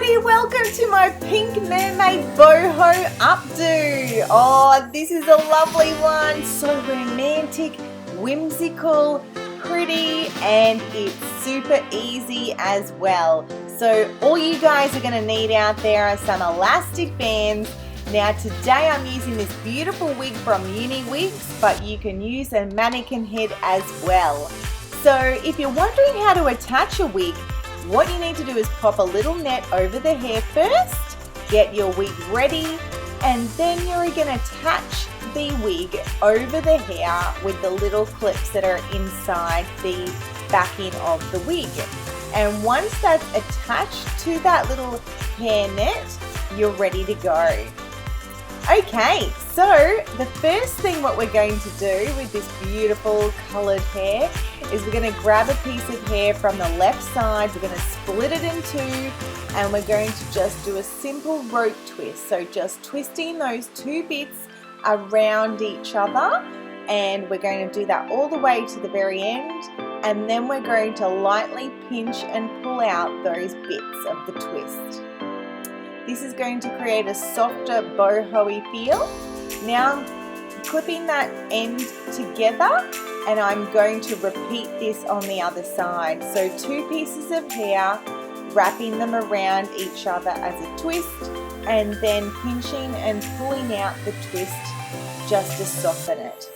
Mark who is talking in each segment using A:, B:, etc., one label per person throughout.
A: everybody, welcome to my pink mermaid boho updo. Oh, this is a lovely one, so romantic, whimsical, pretty, and it's super easy as well. So all you guys are going to need out there are some elastic bands. Now today I'm using this beautiful wig from Uni Wigs, but you can use a mannequin head as well. So if you're wondering how to attach a wig, what you need to do is pop a little net over the hair first, get your wig ready, and then you're going to attach the wig over the hair with the little clips that are inside the backing of the wig. And once that's attached to that little hair net, you're ready to go. Okay, so the first thing what we're going to do with this beautiful coloured hair is we're going to grab a piece of hair from the left side, we're going to split it in two, and we're going to just do a simple rope twist. So just twisting those two bits around each other, and we're going to do that all the way to the very end, and then we're going to lightly pinch and pull out those bits of the twist. This is going to create a softer boho-y feel. Now I'm clipping that end together and I'm going to repeat this on the other side. So two pieces of hair, wrapping them around each other as a twist, and then pinching and pulling out the twist just to soften it.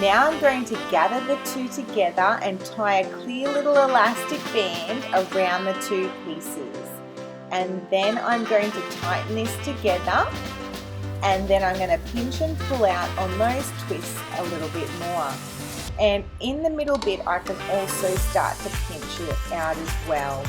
A: Now I'm going to gather the two together and tie a clear little elastic band around the two pieces. And then I'm going to tighten this together, and then I'm going to pinch and pull out on those twists a little bit more. And in the middle bit I can also start to pinch it out as well.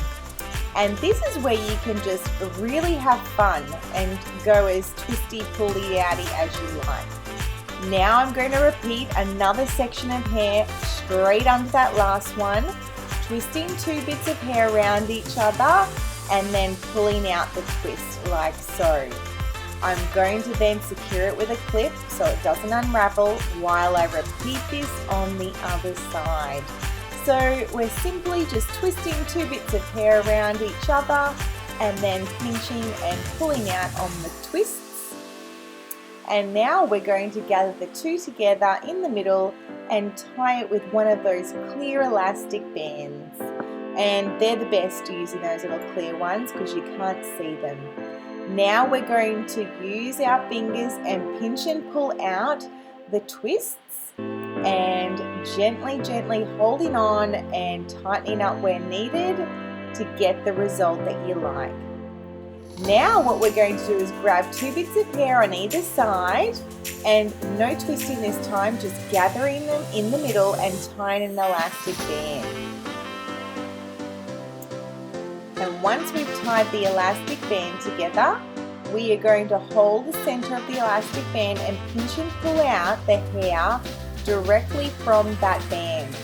A: And this is where you can just really have fun and go as twisty pully outy as you like. Now I'm going to repeat another section of hair straight under that last one, twisting two bits of hair around each other and then pulling out the twist like so. I'm going to then secure it with a clip so it doesn't unravel while I repeat this on the other side. So we're simply just twisting two bits of hair around each other and then pinching and pulling out on the twists. And now we're going to gather the two together in the middle and tie it with one of those clear elastic bands. And they're the best using those little clear ones because you can't see them. Now we're going to use our fingers and pinch and pull out the twists and gently holding on and tightening up where needed to get the result that you like. Now what we're going to do is grab two bits of hair on either side, and no twisting this time, just gathering them in the middle and tying an elastic band. And once we've tied the elastic band together, we are going to hold the center of the elastic band and pinch and pull out the hair directly from that band.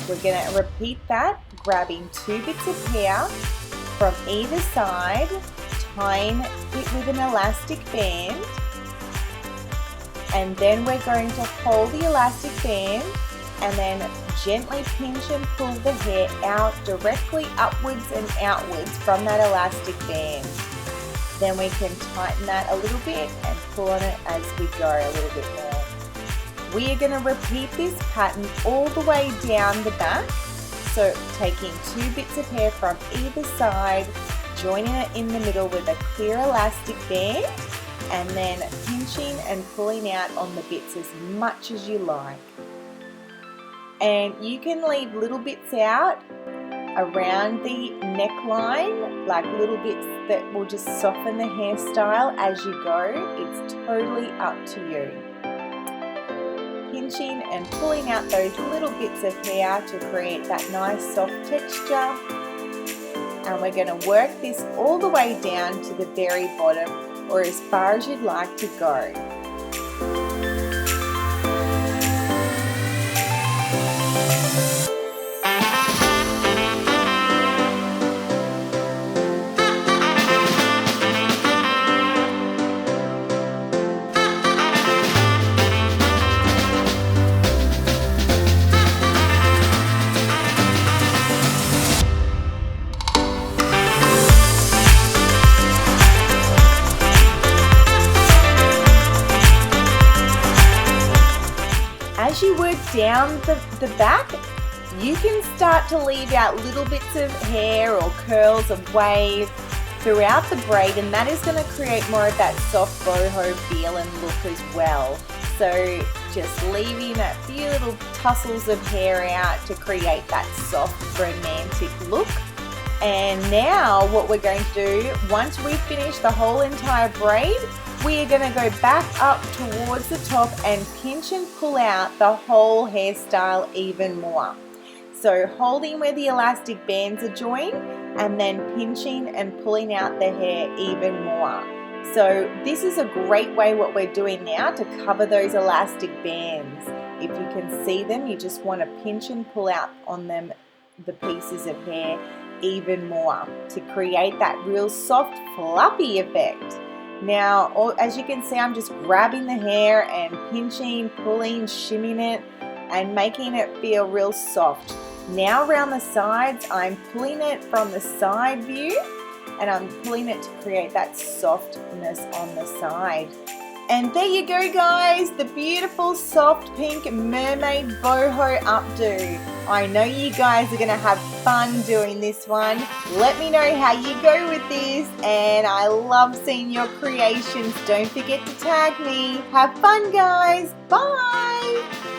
A: We're going to repeat that, grabbing two bits of hair from either side, tying it with an elastic band, and then we're going to hold the elastic band and then gently pinch and pull the hair out directly upwards and outwards from that elastic band. Then we can tighten that a little bit and pull on it as we go a little bit more. We are going to repeat this pattern all the way down the back. So taking two bits of hair from either side, joining it in the middle with a clear elastic band, and then pinching and pulling out on the bits as much as you like. And you can leave little bits out around the neckline, like little bits that will just soften the hairstyle as you go. It's totally up to you. Pinching and pulling out those little bits of hair to create that nice soft texture. And we're going to work this all the way down to the very bottom, or as far as you'd like to go. as you work down the back, you can start to leave out little bits of hair or curls of wave throughout the braid, and that is going to create more of that soft boho feel and look as well. So just leaving a few little tussles of hair out to create that soft romantic look. And now what we're going to do, once we finish the whole entire braid, we are going to go back up towards the top and pinch and pull out the whole hairstyle even more. So holding where the elastic bands are joined and then pinching and pulling out the hair even more. So this is a great way what we're doing now to cover those elastic bands. If you can see them, you just want to pinch and pull out on them the pieces of hair even more to create that real soft fluffy effect. Now, as you can see, I'm just grabbing the hair and pinching, pulling, shimming it and making it feel real soft. Now around the sides, I'm pulling it from the side view and I'm pulling it to create that softness on the side. And there you go guys, the beautiful soft pink mermaid boho updo. I know you guys are going to have fun doing this one. Let me know how you go with this, and I love seeing your creations. Don't forget to tag me. Have fun guys, bye!